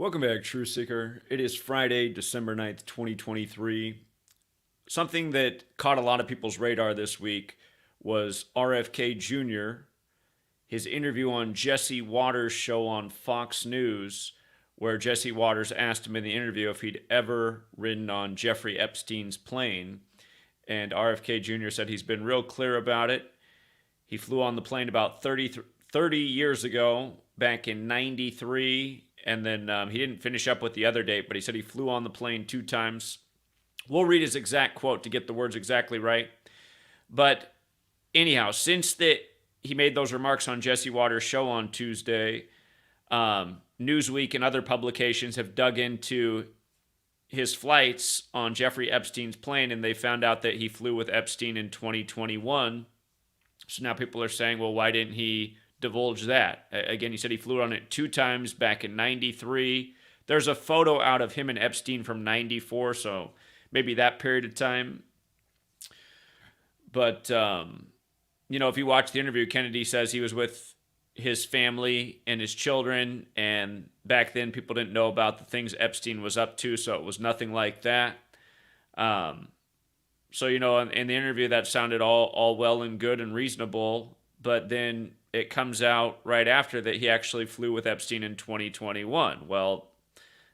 Welcome back, True Seeker. It is Friday, December 9th, 2023. Something that caught a lot of people's radar this week was RFK Jr., his interview on Jesse Watters' show on Fox News, where Jesse Watters asked him in the interview if he'd ever ridden on Jeffrey Epstein's plane. And RFK Jr. said he's been real clear about it. He flew on the plane about 30 years ago, back in 93. And then he didn't finish up with the other date, but he said he flew on the plane 2 times. We'll read his exact quote to get the words exactly right. But anyhow, since he made those remarks on Jesse Watters' show on Tuesday, Newsweek and other publications have dug into his flights on Jeffrey Epstein's plane, and they found out that he flew with Epstein in 2021. So now people are saying, well, why didn't he divulge that? Again, he said he flew on it 2 times back in 93. There's a photo out of him and Epstein from 94, so maybe that period of time. But, if you watch the interview, Kennedy says he was with his family and his children, and back then people didn't know about the things Epstein was up to, so it was nothing like that. So, in the interview that sounded all well and good and reasonable, but then it comes out right after that he actually flew with Epstein in 2021. Well,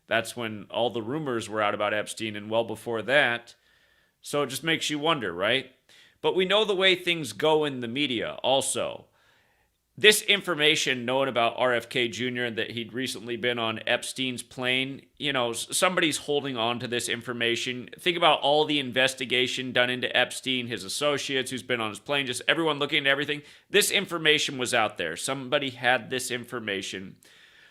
that's when all the rumors were out about Epstein and well before that. So it just makes you wonder, right? But we know the way things go in the media also. This information known about RFK Jr. and that he'd recently been on Epstein's plane, somebody's holding on to this information. Think about all the investigation done into Epstein, his associates, who's been on his plane, just everyone looking at everything. This information was out there. Somebody had this information.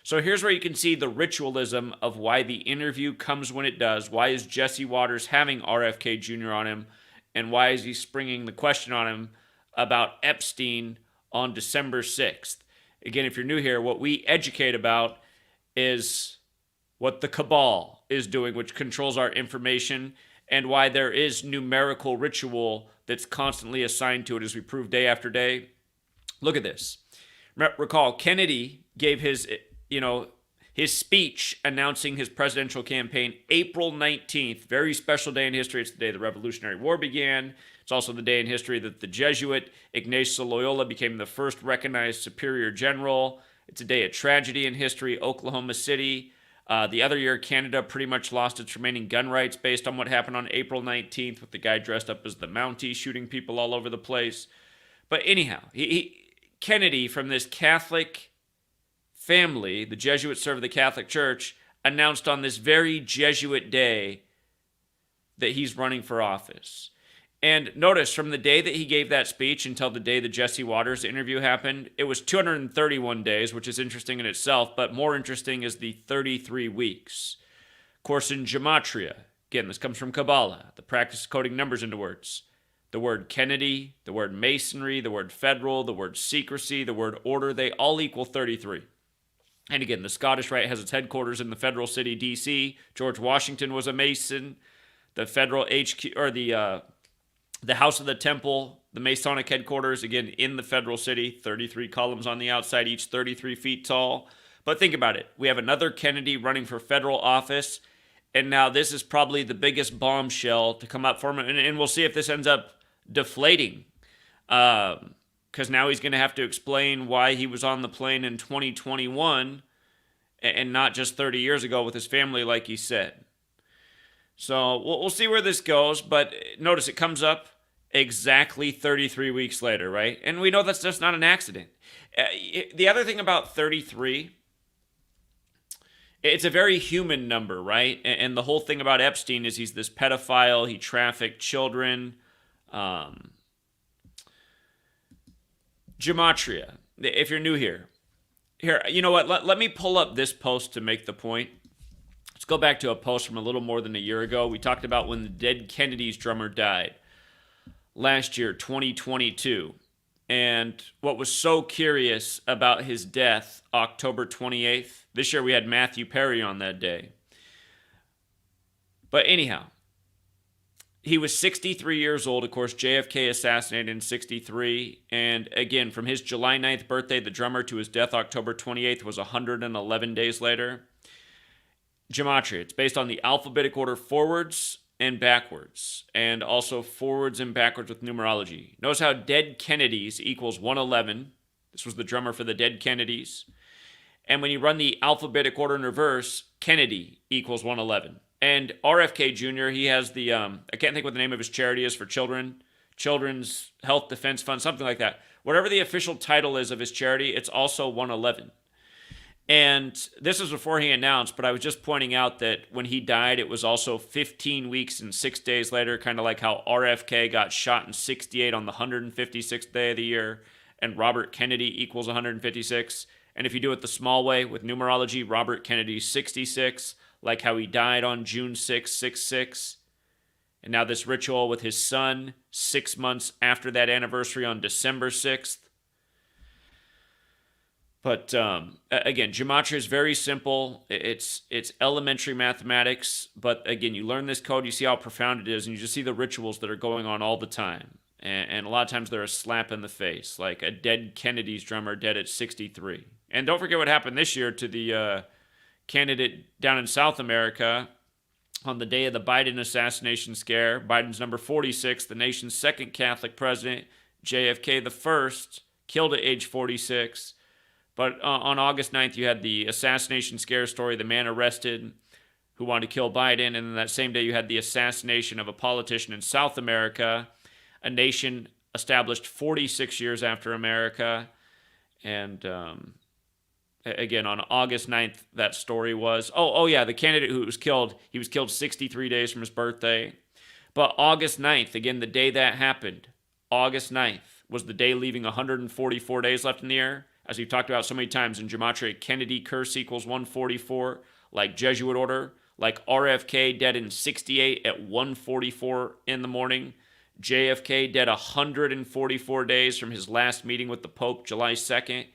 So here's where you can see the ritualism of why the interview comes when it does. Why is Jesse Watters having RFK Jr. on him? And why is he springing the question on him about Epstein on December 6th. Again, if you're new here, what we educate about is what the cabal is doing, which controls our information, and why there is numerical ritual that's constantly assigned to it, as we prove day after day. Look at this. Recall, Kennedy gave his speech announcing his presidential campaign April 19th, very special day in history. It's the day the Revolutionary War began. It's also the day in history that the Jesuit Ignatius Loyola became the first recognized superior general. It's a day of tragedy in history, Oklahoma City. The other year, Canada pretty much lost its remaining gun rights based on what happened on April 19th with the guy dressed up as the Mountie shooting people all over the place. But anyhow, Kennedy, from this Catholic family, the Jesuits served the Catholic Church, announced on this very Jesuit day that he's running for office. And notice, from the day that he gave that speech until the day the Jesse Watters interview happened, it was 231 days, which is interesting in itself, but more interesting is the 33 weeks. Of course, in Gematria, again, this comes from Kabbalah, the practice of coding numbers into words. The word Kennedy, the word Masonry, the word federal, the word secrecy, the word order, they all equal 33. And again, the Scottish Rite has its headquarters in the federal city, D.C. George Washington was a Mason. The federal HQ, or the House of the Temple, the Masonic headquarters, again, in the federal city, 33 columns on the outside, each 33 feet tall. But think about it. We have another Kennedy running for federal office, and now this is probably the biggest bombshell to come up for him, and we'll see if this ends up deflating, because now he's going to have to explain why he was on the plane in 2021 and not just 30 years ago with his family, like he said. So we'll see where this goes, but notice it comes up exactly 33 weeks later, right? And we know that's just not an accident. The other thing about 33, it's a very human number, right? And the whole thing about Epstein is he's this pedophile, he trafficked children. Gematria, if you're new here, you know what? Let me pull up this post to make the point. Let's go back to a post from a little more than a year ago. We talked about when the dead Kennedy's drummer died last year, 2022. And what was so curious about his death, October 28th, this year we had Matthew Perry on that day. But anyhow, he was 63 years old. Of course, JFK assassinated in 63. And again, from his July 9th birthday, the drummer, to his death, October 28th, was 111 days later. Gematria. It's based on the alphabetic order forwards and backwards, and also forwards and backwards with numerology. Notice how Dead Kennedys equals 111. This was the drummer for the Dead Kennedys. And when you run the alphabetic order in reverse, Kennedy equals 111. And RFK Jr., he has the, I can't think what the name of his charity is for children, Children's Health Defense Fund, something like that. Whatever the official title is of his charity, it's also 111. And this is before he announced, but I was just pointing out that when he died, it was also 15 weeks and 6 days later, kind of like how RFK got shot in 68 on the 156th day of the year, and Robert Kennedy equals 156. And if you do it the small way with numerology, Robert Kennedy's 66, like how he died on June 6, 66. And now this ritual with his son 6 months after that anniversary on December 6th. But again, Gematria is very simple. It's elementary mathematics. But again, you learn this code, you see how profound it is, and you just see the rituals that are going on all the time. And a lot of times they're a slap in the face, like a dead Kennedy's drummer dead at 63. And don't forget what happened this year to the candidate down in South America on the day of the Biden assassination scare. Biden's number 46, the nation's second Catholic president, JFK the first, killed at age 46. But on August 9th, you had the assassination scare story, the man arrested who wanted to kill Biden. And then that same day, you had the assassination of a politician in South America, a nation established 46 years after America. And again, on August 9th, that story was, yeah, the candidate who was killed, he was killed 63 days from his birthday. But August 9th, again, the day that happened, August 9th, was the day leaving 144 days left in the year. As we've talked about so many times in Gematria, Kennedy curse equals 144, like Jesuit order, like RFK dead in 68 at 144 in the morning. JFK dead 144 days from his last meeting with the Pope, July 2nd.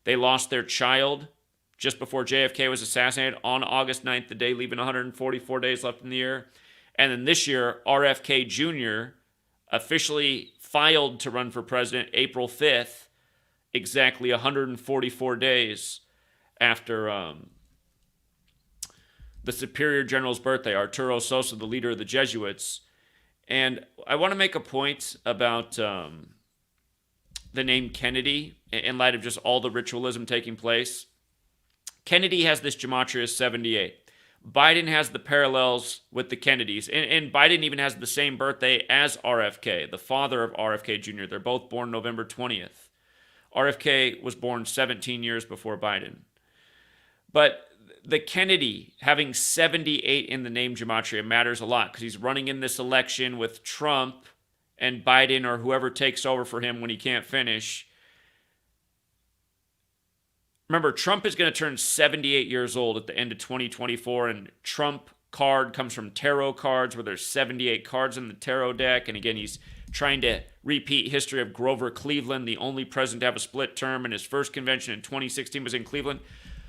They lost their child just before JFK was assassinated on August 9th, the day leaving 144 days left in the year. And then this year, RFK Jr. officially filed to run for president April 5th, exactly 144 days after the Superior General's birthday, Arturo Sosa, the leader of the Jesuits. And I want to make a point about the name Kennedy in light of just all the ritualism taking place. Kennedy has this Gematria 78. Biden has the parallels with the Kennedys. And Biden even has the same birthday as RFK, the father of RFK Jr. They're both born November 20th. RFK was born 17 years before Biden. But the Kennedy having 78 in the name Gematria matters a lot because he's running in this election with Trump and Biden or whoever takes over for him when he can't finish. Remember, Trump is going to turn 78 years old at the end of 2024, and Trump card comes from tarot cards where there's 78 cards in the tarot deck. And again, he's trying to repeat history of Grover Cleveland, the only president to have a split term, and his first convention in 2016 was in Cleveland.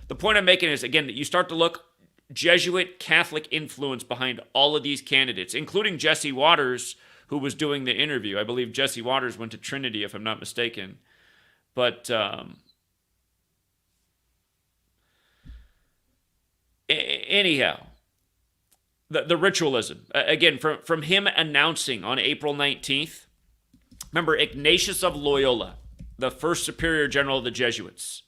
The point I'm making is, again, that you start to look Jesuit Catholic influence behind all of these candidates, including Jesse Waters, who was doing the interview. I believe Jesse Waters went to Trinity, if I'm not mistaken. But anyhow, the ritualism. Again, from him announcing on April 19th, remember Ignatius of Loyola, the first superior general of the Jesuits.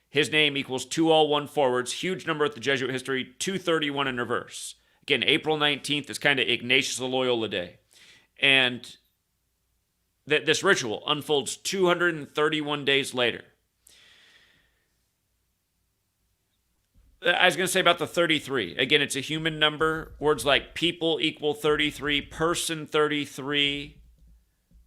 His name equals 201 forwards, huge number at the Jesuit history, 231 in reverse. Again, April 19th is kind of Ignatius of Loyola Day. And this ritual unfolds 231 days later. I was going to say about the 33. Again, it's a human number. Words like people equal 33, person 33,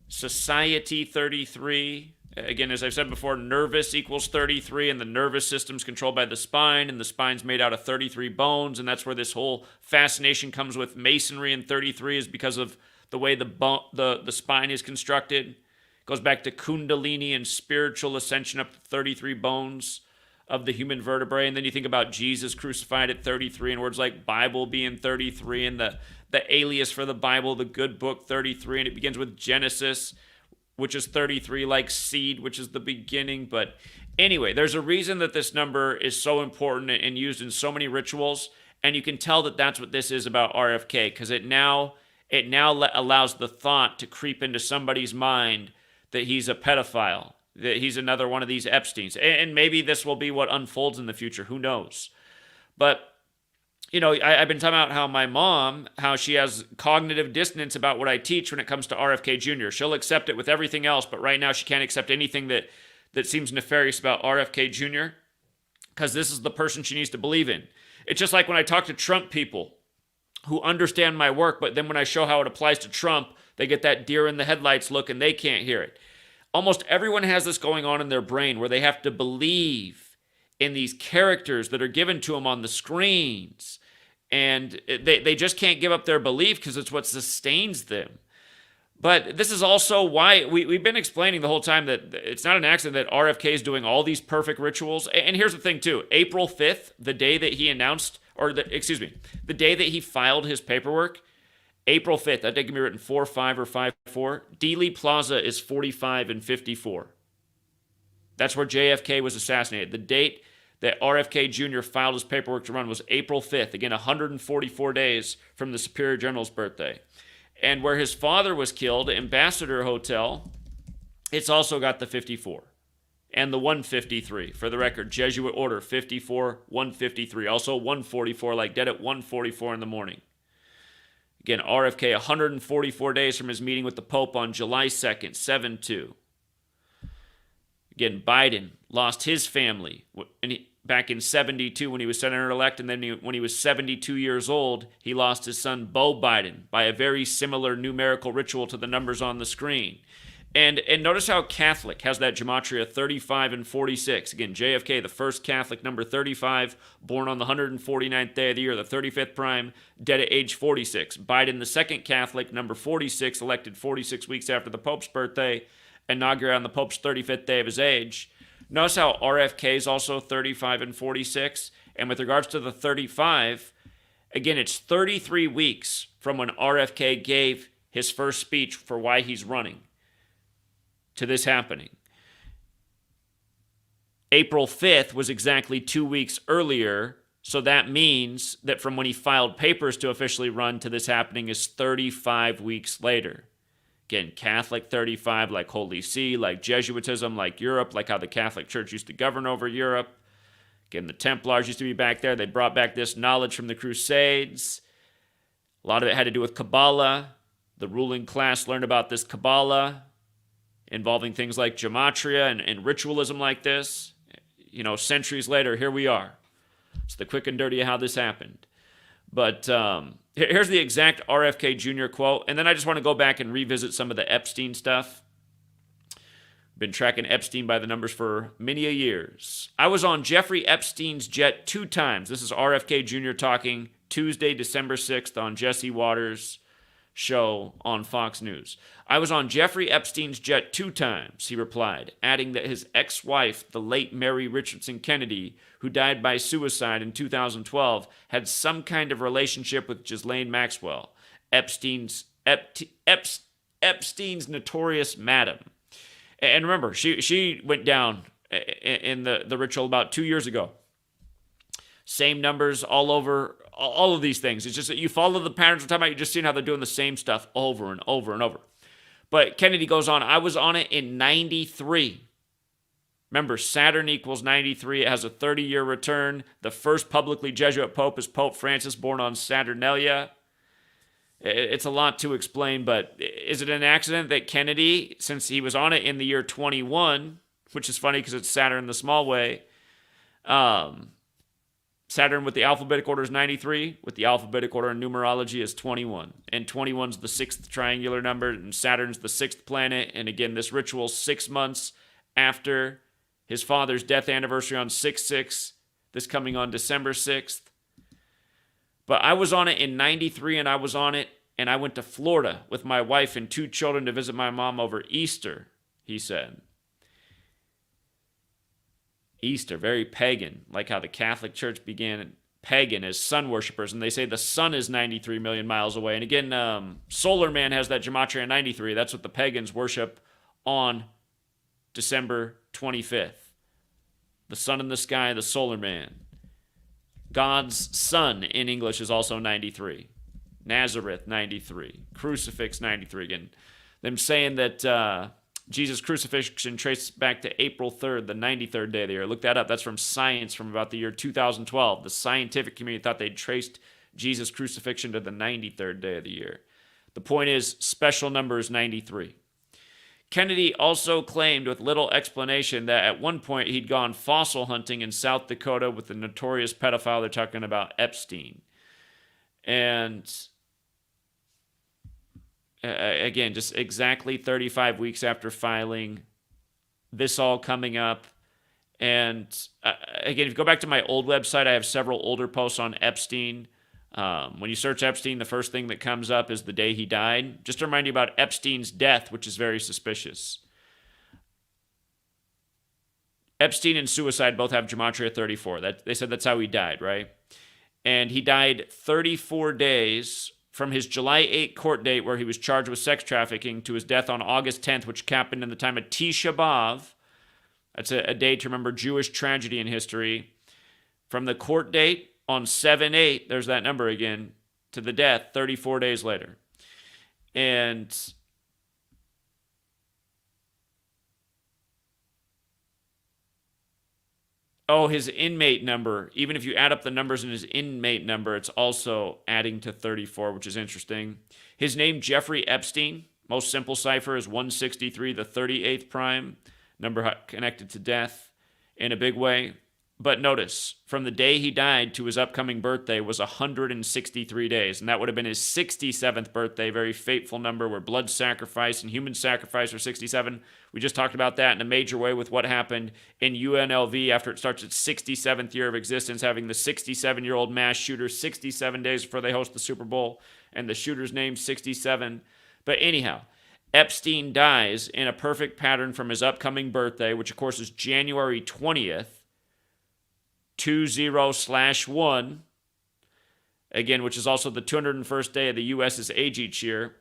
society 33. Again, as I've said before, nervous equals 33, and the nervous system's controlled by the spine, and the spine's made out of 33 bones, and that's where this whole fascination comes with masonry and 33 is because of the way the spine is constructed. It goes back to Kundalini and spiritual ascension up to 33 bones of the human vertebrae. And then you think about Jesus crucified at 33, and words like Bible being 33, and the alias for the Bible, the good book 33, and it begins with Genesis, which is 33, like seed, which is the beginning. But anyway, there's a reason that this number is so important and used in so many rituals. And you can tell that that's what this is about RFK, because it now allows the thought to creep into somebody's mind that he's a pedophile, that he's another one of these Epsteins. And maybe this will be what unfolds in the future. Who knows? But, you know, I've been talking about how my mom, how she has cognitive dissonance about what I teach when it comes to RFK Jr. She'll accept it with everything else, but right now she can't accept anything that seems nefarious about RFK Jr. because this is the person she needs to believe in. It's just like when I talk to Trump people who understand my work, but then when I show how it applies to Trump, they get that deer in the headlights look and they can't hear it. Almost everyone has this going on in their brain where they have to believe in these characters that are given to them on the screens. And they just can't give up their belief because it's what sustains them. But this is also why we've been explaining the whole time that it's not an accident that RFK is doing all these perfect rituals. And here's the thing, too. April 5th, the day that he announced, the day that he filed his paperwork, April 5th, that day can be written 4-5 or 5-4. Dealey Plaza is 45 and 54. That's where JFK was assassinated. The date that RFK Jr. filed his paperwork to run was April 5th. Again, 144 days from the Superior General's birthday. And where his father was killed, Ambassador Hotel, it's also got the 54. And the 153. For the record, Jesuit order 54, 153. Also 144, like dead at 144 in the morning. Again, RFK, 144 days from his meeting with the Pope on July 2nd, 7-2. Again, Biden lost his family back in 72 when he was senator-elect, and then when he was 72 years old, he lost his son, Beau Biden, by a very similar numerical ritual to the numbers on the screen. And notice how Catholic has that gematria 35 and 46. Again, JFK, the first Catholic, number 35, born on the 149th day of the year, the 35th prime, dead at age 46. Biden, the second Catholic, number 46, elected 46 weeks after the Pope's birthday, inaugurated on the Pope's 35th day of his age. Notice how RFK is also 35 and 46. And with regards to the 35, again, it's 33 weeks from when RFK gave his first speech for why he's running to this happening. April 5th was exactly 2 weeks earlier, so that means that from when he filed papers to officially run to this happening is 35 weeks later. Again, Catholic 35, like Holy See, like Jesuitism, like Europe, like how the Catholic Church used to govern over Europe. Again, the Templars used to be back there. They brought back this knowledge from the Crusades. A lot of it had to do with Kabbalah. The ruling class learned about this Kabbalah, involving things like Gematria and ritualism like this. You know, centuries later, here we are. It's the quick and dirty of how this happened. But here's the exact RFK Jr. quote, and then I just want to go back and revisit some of the Epstein stuff. Been tracking Epstein by the numbers for many a years. I was on Jeffrey Epstein's jet 2 times. This is RFK Jr. talking Tuesday, December 6th on Jesse Waters' show on Fox News. I was on Jeffrey Epstein's jet 2 times, he replied, adding that his ex-wife, the late Mary Richardson Kennedy, who died by suicide in 2012, had some kind of relationship with Ghislaine Maxwell, Epstein's notorious madam. And remember, she went down in the ritual about 2 years ago. Same numbers all over, all of these things. It's just that you follow the patterns we're talking about, you're just seeing how they're doing the same stuff over and over and over. But Kennedy goes on, I was on it in 93. Remember, Saturn equals 93. It has a 30-year return. The first publicly Jesuit pope is Pope Francis, born on Saturnalia. It's a lot to explain, but is it an accident that Kennedy, since he was on it in the year 21, which is funny because it's Saturn in the small way, Saturn with the alphabetic order is 93, with the alphabetic order in numerology is 21. And 21's the 6th triangular number, and Saturn's the 6th planet. And again, this ritual 6 months after his father's death anniversary on 6/6, this coming on December 6th. But I was on it in 93, and I was on it, and I went to Florida with my wife and 2 children to visit my mom over Easter, he said. Easter, very pagan, like how the Catholic Church began pagan as sun worshippers, and they say the sun is 93 million miles away. And again, Solar Man has that Gematria 93. That's what the pagans worship on December 25th. The sun in the sky, the Solar Man. God's son in English is also 93. Nazareth, 93. Crucifix, 93. Again, them saying that Jesus' crucifixion traces back to April 3rd, the 93rd day of the year. Look that up. That's from Science from about the year 2012. The scientific community thought they'd traced Jesus' crucifixion to the 93rd day of the year. The point is, special number is 93. Kennedy also claimed with little explanation that at one point he'd gone fossil hunting in South Dakota with the notorious pedophile they're talking about, Epstein. And again, just exactly 35 weeks after filing, this all coming up. And again, if you go back to my old website, I have several older posts on Epstein. When you search Epstein, the first thing that comes up is the day he died. Just to remind you about Epstein's death, which is very suspicious. Epstein and suicide both have Gematria 34. They said that's how he died, right? And he died 34 days from his July 8 court date where he was charged with sex trafficking to his death on August 10th, which happened in the time of Tisha B'Av. That's a day to remember Jewish tragedy in history. From the court date on 7/8, there's that number again, to the death 34 days later. And his inmate number, even if you add up the numbers in his inmate number, it's also adding to 34, which is interesting. His name, Jeffrey Epstein, most simple cipher is 163, the 38th prime, number connected to death in a big way. But notice, from the day he died to his upcoming birthday was 163 days, and that would have been his 67th birthday, very fateful number where blood sacrifice and human sacrifice are 67. We just talked about that in a major way with what happened in UNLV after it starts its 67th year of existence, having the 67-year-old mass shooter 67 days before they host the Super Bowl, and the shooter's name 67. But anyhow, Epstein dies in a perfect pattern from his upcoming birthday, which of course is January 20th, 20/1, again, which is also the 201st day of the U.S.'s age each year.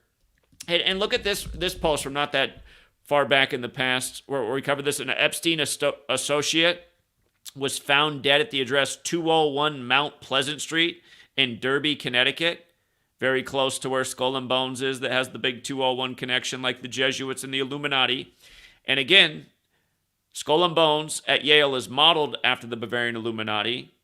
And look at this post from not that far back in the past where we covered this. An Epstein associate was found dead at the address 201 Mount Pleasant Street in Derby, Connecticut, very close to where Skull and Bones is, that has the big 201 connection like the Jesuits and the Illuminati. And again, Skull and Bones at Yale is modeled after the Bavarian Illuminati.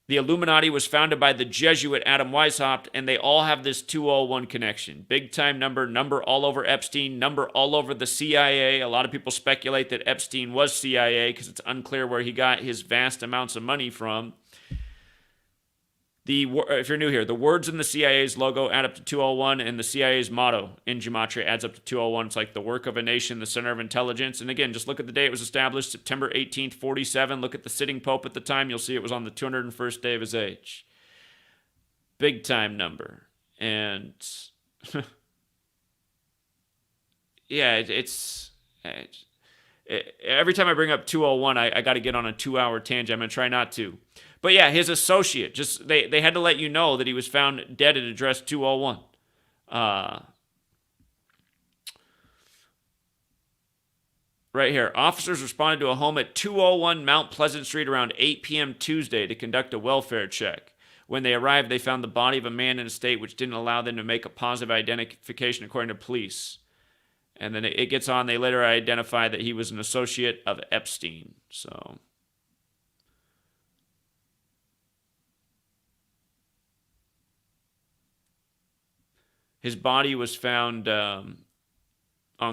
The Illuminati was founded by the Jesuit Adam Weishaupt, and they all have this 201 connection. Big time number all over Epstein, number all over the CIA. A lot of people speculate that Epstein was CIA because it's unclear where he got his vast amounts of money from. If you're new here, the words in the CIA's logo add up to 201, and the CIA's motto in Gematria adds up to 201. It's like the work of a nation, the center of intelligence. And again, just look at the day it was established, September 18th, 47. Look at the sitting pope at the time. You'll see it was on the 201st day of his age. Big time number. And yeah, every time I bring up 201, I got to get on a 2-hour tangent. I'm going to try not to. But yeah, his associate, just they had to let you know that he was found dead at address 201. Right here, officers responded to a home at 201 Mount Pleasant Street around 8 p.m. Tuesday to conduct a welfare check. When they arrived, they found the body of a man in a state which didn't allow them to make a positive identification according to police. And then it gets on, they later identified that he was an associate of Epstein. So his body was found on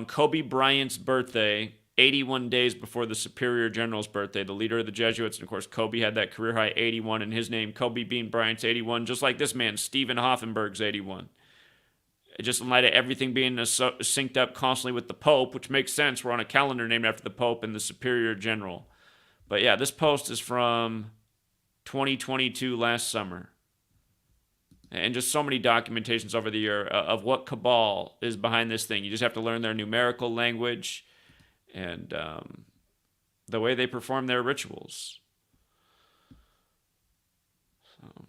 Kobe Bryant's birthday, 81 days before the Superior General's birthday, the leader of the Jesuits. And of course, Kobe had that career high 81 in his name. Kobe Bean Bryant's 81, just like this man, Stephen Hoffenberg's 81. Just in light of everything being synced up constantly with the Pope, which makes sense. We're on a calendar named after the Pope and the Superior General. But yeah, this post is from 2022, last summer. And just so many documentations over the year of what cabal is behind this thing. You just have to learn their numerical language and the way they perform their rituals. So.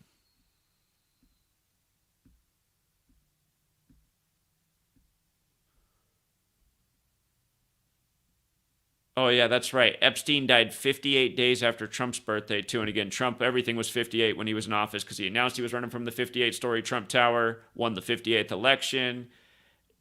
Oh, yeah, that's right. Epstein died 58 days after Trump's birthday, too. And again, Trump, everything was 58 when he was in office because he announced he was running from the 58-story Trump Tower, won the 58th election.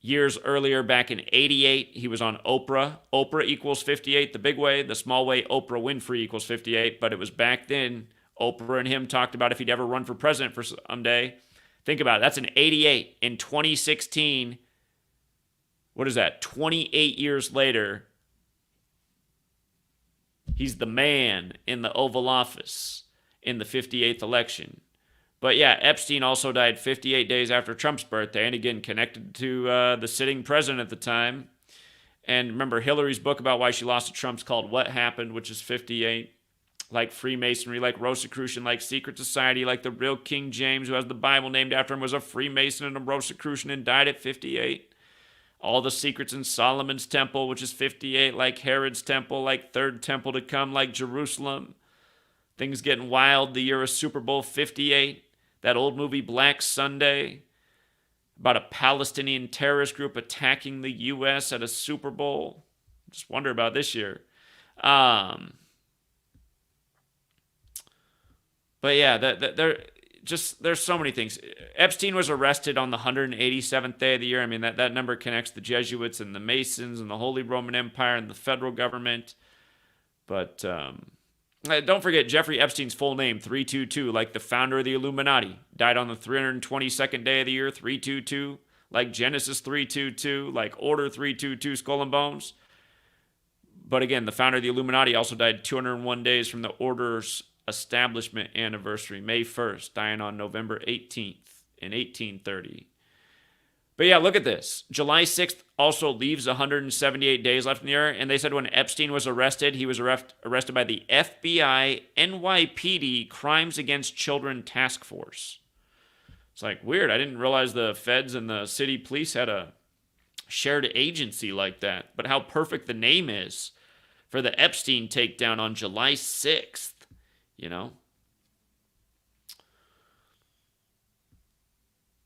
Years earlier, back in 88, he was on Oprah. Oprah equals 58 the big way. The small way, Oprah Winfrey equals 58. But it was back then. Oprah and him talked about if he'd ever run for president for someday. Think about it. That's in 88. In 2016, what is that? 28 years later, he's the man in the Oval Office in the 58th election. But yeah, Epstein also died 58 days after Trump's birthday, and again, connected to the sitting president at the time. And remember, Hillary's book about why she lost to Trump's called What Happened, which is 58. Like Freemasonry, like Rosicrucian, like secret society, like the real King James, who has the Bible named after him, was a Freemason and a Rosicrucian and died at 58. All the secrets in Solomon's temple, which is 58, like Herod's temple, like third temple to come, like Jerusalem. Things getting wild the year of Super Bowl 58. That old movie Black Sunday about a Palestinian terrorist group attacking the U.S. at a Super Bowl. Just wonder about this year. But yeah, there's so many things. Epstein was arrested on the 187th day of the year. I mean, that number connects the Jesuits and the Masons and the Holy Roman Empire and the federal government. But don't forget Jeffrey Epstein's full name, 322, like the founder of the Illuminati. Died on the 322nd day of the year, 322, like Genesis 322, like Order 322, Skull and Bones. But again, the founder of the Illuminati also died 201 days from the Order's establishment anniversary, May 1st, dying on November 18th in 1830. But yeah, look at this. July 6th also leaves 178 days left in the year, and they said when Epstein was arrested, he was arrested by the FBI NYPD Crimes Against Children Task Force. It's like, weird. I didn't realize the feds and the city police had a shared agency like that. But how perfect the name is for the Epstein takedown on July 6th. You know,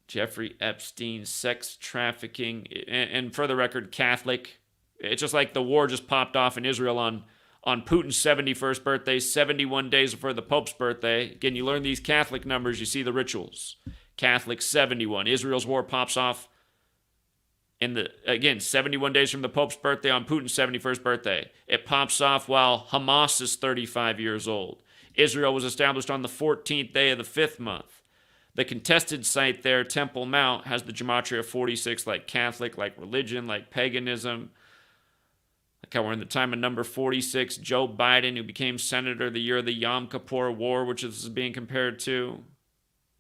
Jeffrey Epstein, sex trafficking, and for the record, Catholic. It's just like the war just popped off in Israel on Putin's 71st birthday, 71 days before the Pope's birthday. Again, you learn these Catholic numbers, you see the rituals. Catholic 71. Israel's war pops off again, 71 days from the Pope's birthday on Putin's 71st birthday. It pops off while Hamas is 35 years old. Israel was established on the 14th day of the 5th month. The contested site there, Temple Mount, has the Gematria 46, like Catholic, like religion, like paganism. Like how we're in the time of number 46, Joe Biden, who became senator the year of the Yom Kippur War, which this is being compared to,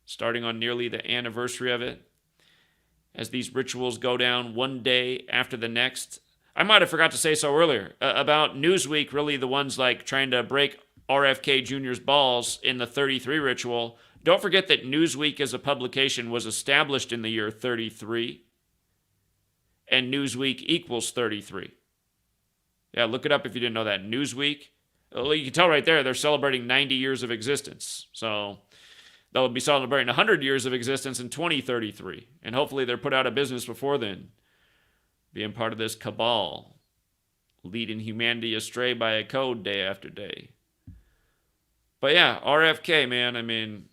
starting on nearly the anniversary of it. As these rituals go down one day after the next. I might have forgot to say so earlier about Newsweek, really the ones like trying to break RFK Jr.'s balls in the 33 ritual. Don't forget that Newsweek as a publication was established in the year 33, and Newsweek equals 33. Yeah, look it up if you didn't know that. Newsweek, well, you can tell right there, they're celebrating 90 years of existence. So they'll be celebrating 100 years of existence in 2033, and hopefully they're put out of business before then, being part of this cabal, leading humanity astray by a code day after day. But yeah, RFK, man, I mean,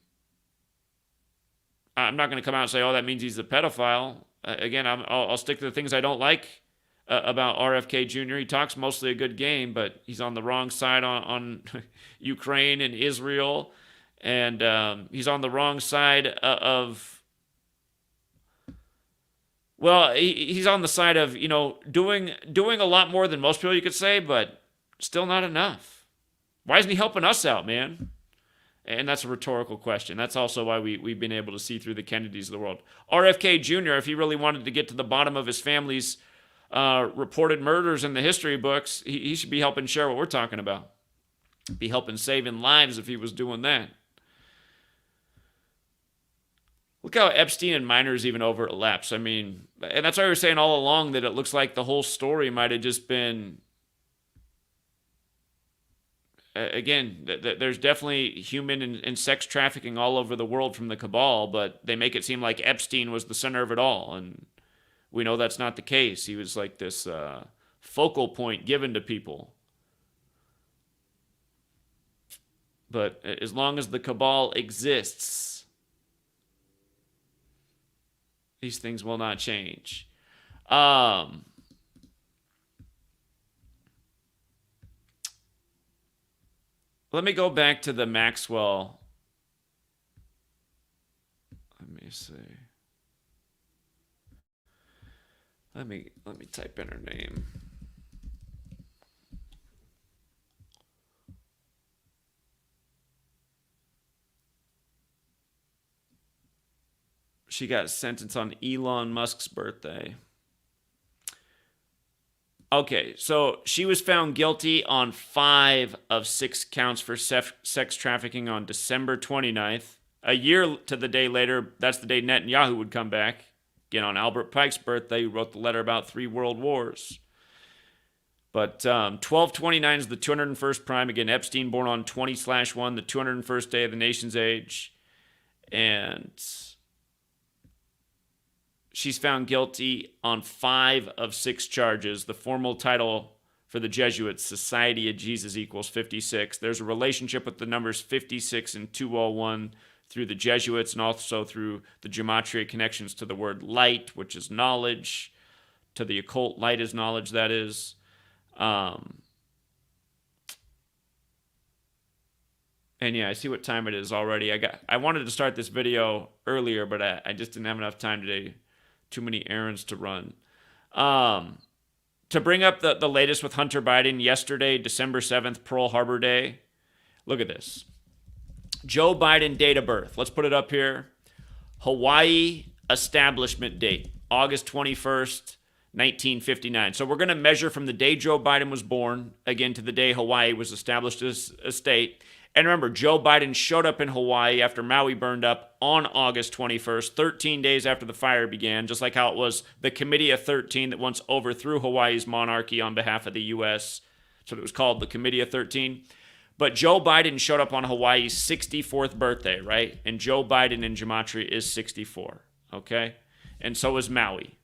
I'm not going to come out and say, oh, that means he's a pedophile. Again, I'll stick to the things I don't like about RFK Jr. He talks mostly a good game, but he's on the wrong side on Ukraine and Israel. And he's on the wrong side of, well, he's on the side of, you know, doing a lot more than most people, you could say, but still not enough. Why isn't he helping us out, man? And that's a rhetorical question. That's also why we've been able to see through the Kennedys of the world. RFK Jr., if he really wanted to get to the bottom of his family's reported murders in the history books, he should be helping share what we're talking about. Be helping saving lives if he was doing that. Look how Epstein and minors even overlaps. I mean, and that's why we were saying all along that it looks like the whole story might have just been, again, there's definitely human and sex trafficking all over the world from the cabal, but they make it seem like Epstein was the center of it all. And we know that's not the case. He was like this focal point given to people. But as long as the cabal exists, these things will not change. Let me go back to the Maxwell. Let me see. Let me type in her name. She got sentenced on Elon Musk's birthday. Okay, so she was found guilty on 5 of 6 counts for sex trafficking on December 29th. A year to the day later, that's the day Netanyahu would come back. Again, on Albert Pike's birthday, who wrote the letter about 3 world wars. But 1229 is the 201st prime. Again, Epstein born on 20/1, the 201st day of the nation's age. And she's found guilty on 5 of 6 charges. The formal title for the Jesuits, Society of Jesus equals 56. There's a relationship with the numbers 56 and 201 through the Jesuits and also through the Gematria connections to the word light, which is knowledge, to the occult. Light is knowledge, that is. And yeah, I see what time it is already. I wanted to start this video earlier, but I just didn't have enough time today. Too many errands to run. To bring up the latest with Hunter Biden, yesterday, December 7th, Pearl Harbor Day. Look at this. Joe Biden date of birth. Let's put it up here. Hawaii establishment date, August 21st, 1959. So we're going to measure from the day Joe Biden was born, again, to the day Hawaii was established as a state. And remember, Joe Biden showed up in Hawaii after Maui burned up on August 21st, 13 days after the fire began, just like how it was the Committee of 13 that once overthrew Hawaii's monarchy on behalf of the U.S. So it was called the Committee of 13. But Joe Biden showed up on Hawaii's 64th birthday, right? And Joe Biden in Gematria is 64, okay? And so is Maui.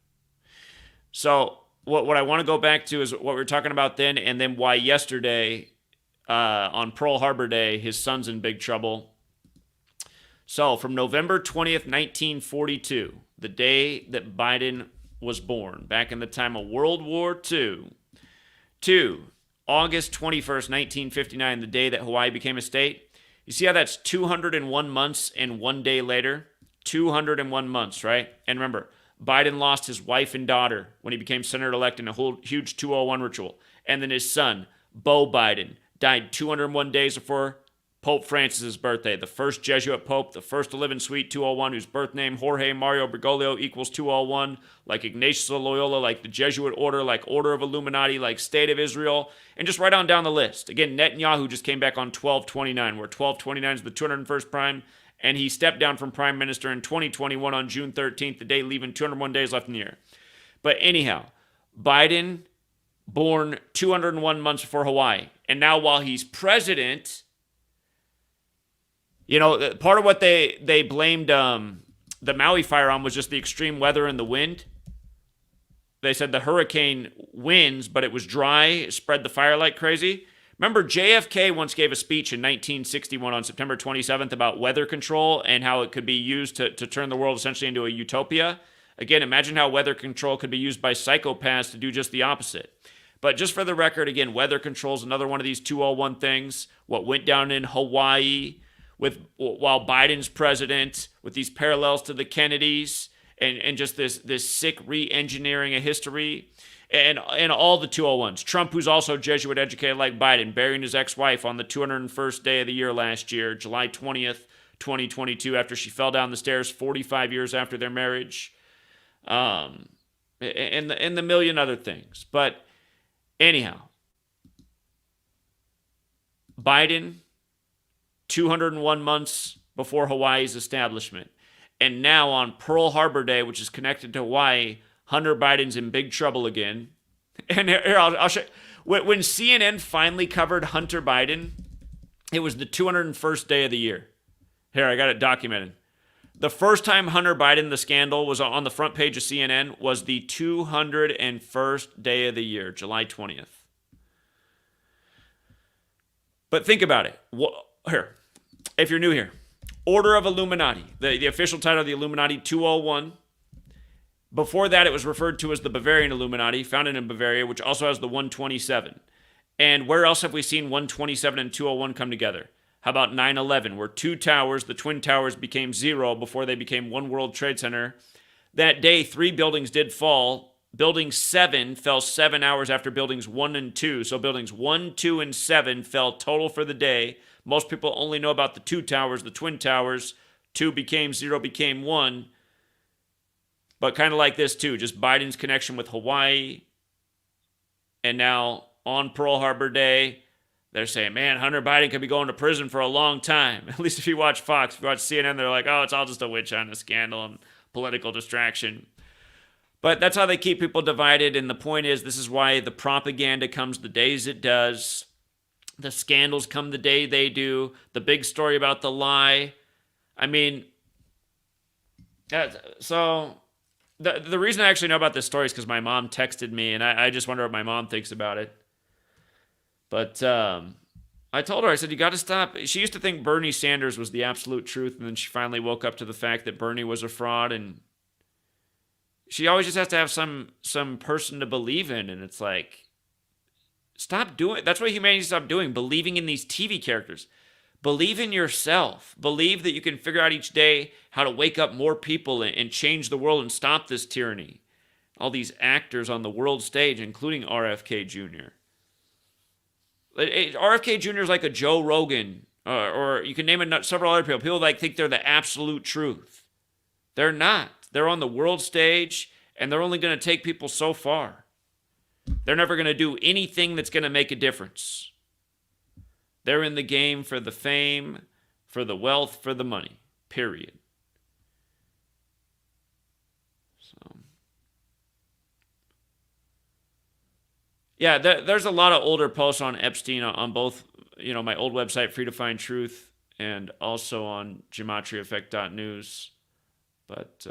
So what I want to go back to is what we were talking about then, and then why yesterday on Pearl Harbor Day, his son's in big trouble. So from November 20th, 1942, the day that Biden was born, back in the time of World War II, to August 21st, 1959, the day that Hawaii became a state. You see how that's 201 months and 1 day later? 201 months, right? And remember, Biden lost his wife and daughter when he became senator-elect in a whole huge 201 ritual. And then his son, Beau Biden, died 201 days before Pope Francis's birthday, the first Jesuit pope, the first to live in Suite 201, whose birth name, Jorge Mario Bergoglio, equals 201, like Ignatius of Loyola, like the Jesuit order, like Order of Illuminati, like State of Israel, and just right on down the list. Again, Netanyahu just came back on 1229, where 1229 is the 201st prime, and he stepped down from prime minister in 2021 on June 13th, the day leaving 201 days left in the year. But anyhow, Biden, born 201 months before Hawaii, and now while he's president, you know, part of what they blamed the Maui fire on was just the extreme weather and the wind. They said the hurricane winds, but it was dry, spread the fire like crazy. Remember, JFK once gave a speech in 1961 on September 27th about weather control and how it could be used to turn the world essentially into a utopia. Again, imagine how weather control could be used by psychopaths to do just the opposite. But just for the record, again, weather control is another one of these 201 things. What went down in Hawaii while Biden's president, with these parallels to the Kennedys, and just this sick re-engineering of history, and all the 201s. Trump, who's also Jesuit educated like Biden, burying his ex-wife on the 201st day of the year last year, July 20th, 2022, after she fell down the stairs 45 years after their marriage, and the million other things. But anyhow, Biden, 201 months before Hawaii's establishment. And now on Pearl Harbor Day, which is connected to Hawaii, Hunter Biden's in big trouble again. And here, I'll show you. When CNN finally covered Hunter Biden, it was the 201st day of the year. Here, I got it documented. The first time Hunter Biden, the scandal, was on the front page of CNN was the 201st day of the year, July 20th. But think about it. Here, if you're new here, Order of Illuminati, the official title of the Illuminati, 201. Before that, it was referred to as the Bavarian Illuminati, founded in Bavaria, which also has the 127. And where else have we seen 127 and 201 come together? How about 9/11, where two towers, the Twin Towers, became zero before they became One World Trade Center? That day, 3 buildings did fall. Building 7 fell 7 hours after buildings 1 and 2. So buildings 1, 2, and 7 fell total for the day. Most people only know about the 2 towers, the Twin Towers. 2 became 0, became 1. But kind of like this too, just Biden's connection with Hawaii. And now on Pearl Harbor Day, they're saying, man, Hunter Biden could be going to prison for a long time. At least if you watch Fox, if you watch CNN, they're like, oh, it's all just a witch hunt, a scandal, and political distraction. But that's how they keep people divided. And the point is, this is why the propaganda comes the days it does. The scandals come the day they do. The big story about the lie. I mean, so the reason I actually know about this story is because my mom texted me, and I just wonder what my mom thinks about it. But I told her, I said, you got to stop. She used to think Bernie Sanders was the absolute truth, and then she finally woke up to the fact that Bernie was a fraud, and she always just has to have some person to believe in, and it's like, stop doing. That's what humanity stopped doing, believing in these TV characters. Believe in yourself. Believe that you can figure out each day how to wake up more people and change the world and stop this tyranny. All these actors on the world stage, including RFK Jr. RFK Jr. is like a Joe Rogan, or you can name several other people. People like think they're the absolute truth. They're not. They're on the world stage, and they're only going to take people so far. They're never going to do anything that's going to make a difference. They're in the game for the fame, for the wealth, for the money, period. So, yeah, there's a lot of older posts on Epstein on both, my old website, Free to Find Truth, and also on GematriaEffectNews. But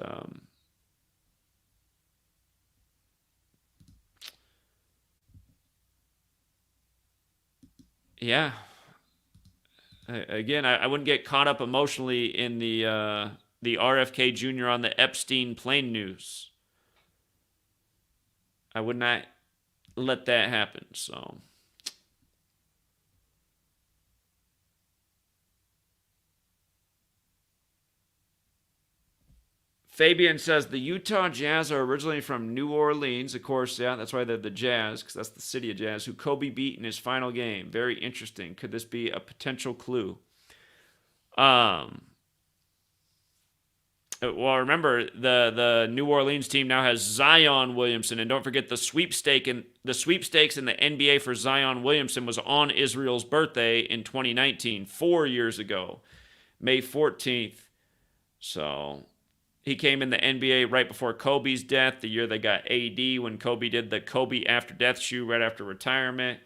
yeah, again, I wouldn't get caught up emotionally in the RFK Jr. on the Epstein plane news. I would not let that happen. So. Fabian says the Utah Jazz are originally from New Orleans. Of course, yeah, that's why they're the Jazz, because that's the city of Jazz, who Kobe beat in his final game. Very interesting. Could this be a potential clue? Well, remember, the New Orleans team now has Zion Williamson, and don't forget the sweepstakes in the NBA for Zion Williamson was on Israel's birthday in 2019, 4 years ago, May 14th. So he came in the NBA right before Kobe's death, the year they got AD, when Kobe did the Kobe After Death shoe right after retirement.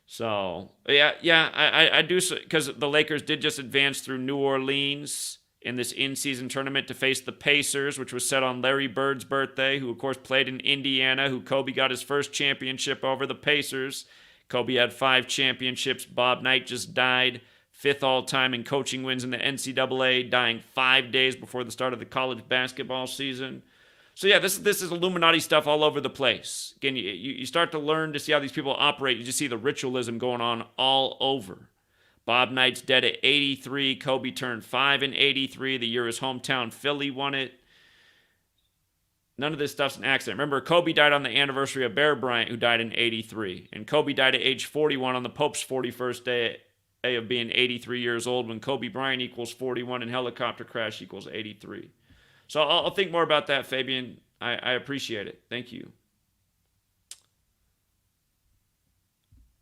So, yeah, I do, because the Lakers did just advance through New Orleans in this in-season tournament to face the Pacers, which was set on Larry Bird's birthday, who, of course, played in Indiana, who Kobe got his first championship over the Pacers. Kobe had 5 championships. Bob Knight just died. 5th all-time in coaching wins in the NCAA, dying 5 days before the start of the college basketball season. So yeah, this is Illuminati stuff all over the place. Again, you start to learn to see how these people operate. You just see the ritualism going on all over. Bob Knight's dead at 83. Kobe turned 5 in 83, the year his hometown Philly won it. None of this stuff's an accident. Remember, Kobe died on the anniversary of Bear Bryant, who died in 83. And Kobe died at age 41 on the Pope's 41st day of being 83 years old, when Kobe Bryant equals 41 and helicopter crash equals 83. So I'll think more about that, Fabian. I appreciate it. Thank you.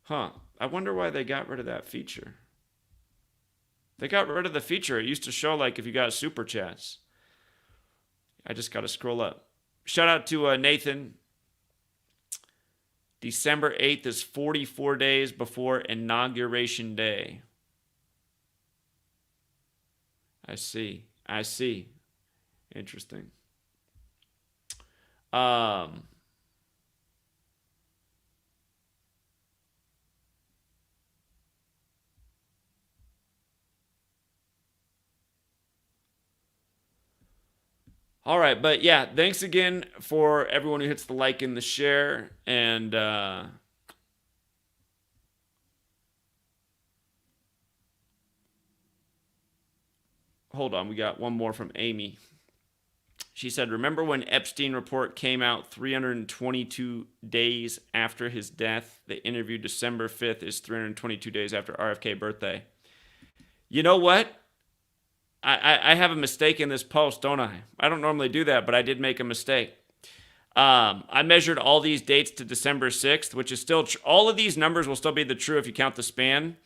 I wonder why they got rid of that feature. They got rid of the feature. It used to show like if you got super chats. I just got to scroll up. Shout out to Nathan. December 8th is 44 days before Inauguration Day. I see. Interesting. All right, but yeah, thanks again for everyone who hits the like and the share. And hold on, we got one more from Amy. She said, remember when Epstein report came out 322 days after his death? The interview December 5th is 322 days after RFK birthday. You know what? I have a mistake in this post, don't I? I don't normally do that, but I did make a mistake. I measured all these dates to December 6th, which is still all of these numbers will still be the true if you count the span.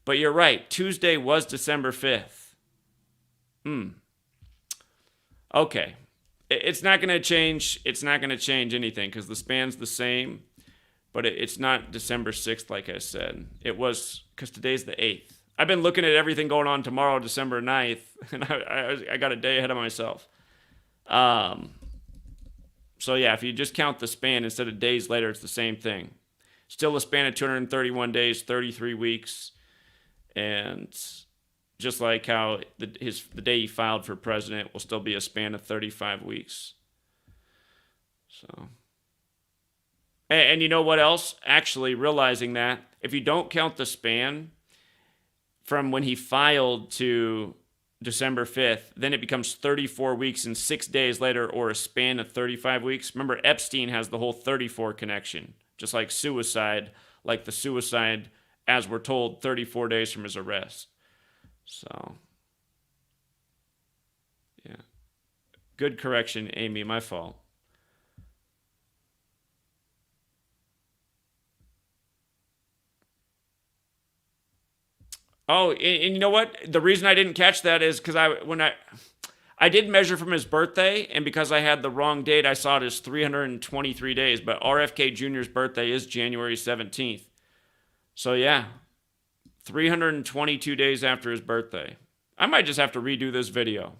But you're right. Tuesday was December 5th. Okay. It's not going to change. It's not going to change anything because the span's the same. But it's not December 6th, like I said. It was because today's the 8th. I've been looking at everything going on tomorrow, December 9th, and I got a day ahead of myself. So yeah, if you just count the span instead of days later, it's the same thing. Still a span of 231 days, 33 weeks, and just like how the day he filed for president will still be a span of 35 weeks. So, and you know what else? Actually, realizing that if you don't count the span from when he filed to December 5th, then it becomes 34 weeks and 6 days later, or a span of 35 weeks. Remember, Epstein has the whole 34 connection, just like suicide, like the suicide, as we're told, 34 days from his arrest. So, yeah. Good correction, Amy, my fault. Oh, and you know what? The reason I didn't catch that is because I did measure from his birthday, and because I had the wrong date, I saw it as 323 days. But RFK Jr.'s birthday is January 17th. So yeah, 322 days after his birthday. I might just have to redo this video.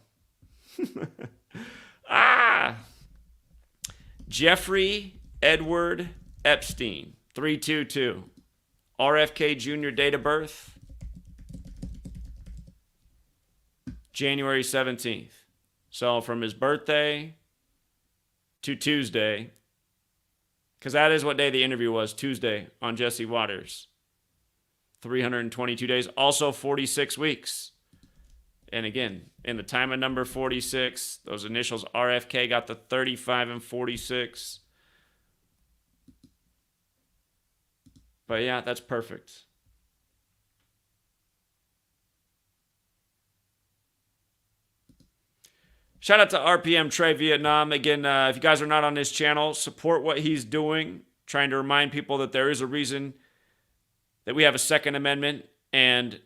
Jeffrey Edward Epstein, 322. RFK Jr. date of birth, January 17th. So from his birthday to Tuesday, because that is what day the interview was, Tuesday on Jesse Waters. 322 days, also 46 weeks. And again, in the time of number 46, those initials RFK got the 35 and 46. But yeah, that's perfect. Shout out to RPM Trey Vietnam. Again, if you guys are not on his channel, support what he's doing. Trying to remind people that there is a reason that we have a Second Amendment and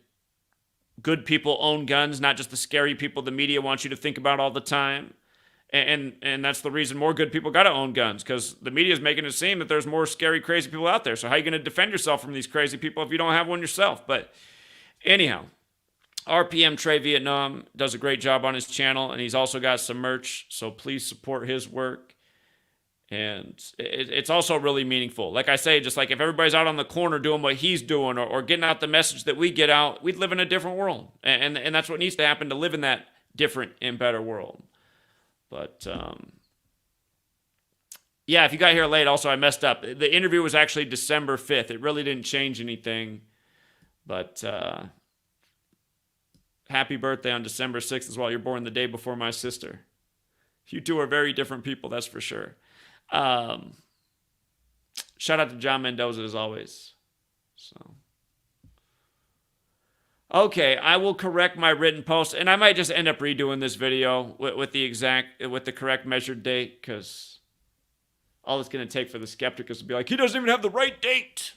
good people own guns, not just the scary people the media wants you to think about all the time. And that's the reason more good people got to own guns, because the media is making it seem that there's more scary, crazy people out there. So how are you going to defend yourself from these crazy people if you don't have one yourself? But anyhow, RPM Trey Vietnam does a great job on his channel, and he's also got some merch, so please support his work. And it's also really meaningful. Like I say, just like if everybody's out on the corner doing what he's doing, or getting out the message that we get out, we'd live in a different world. And that's what needs to happen to live in that different and better world. But, yeah, if you got here late, also I messed up. The interview was actually December 5th. It really didn't change anything. But happy birthday on December 6th as well. You're born the day before my sister. You two are very different people, that's for sure. Shout out to John Mendoza as always. So, okay, I will correct my written post, and I might just end up redoing this video with the correct measured date, because all it's going to take for the skeptic is to be like, he doesn't even have the right date.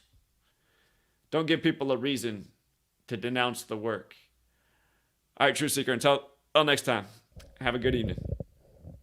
Don't give people a reason to denounce the work. All right, Truth Seeker, until next time, have a good evening.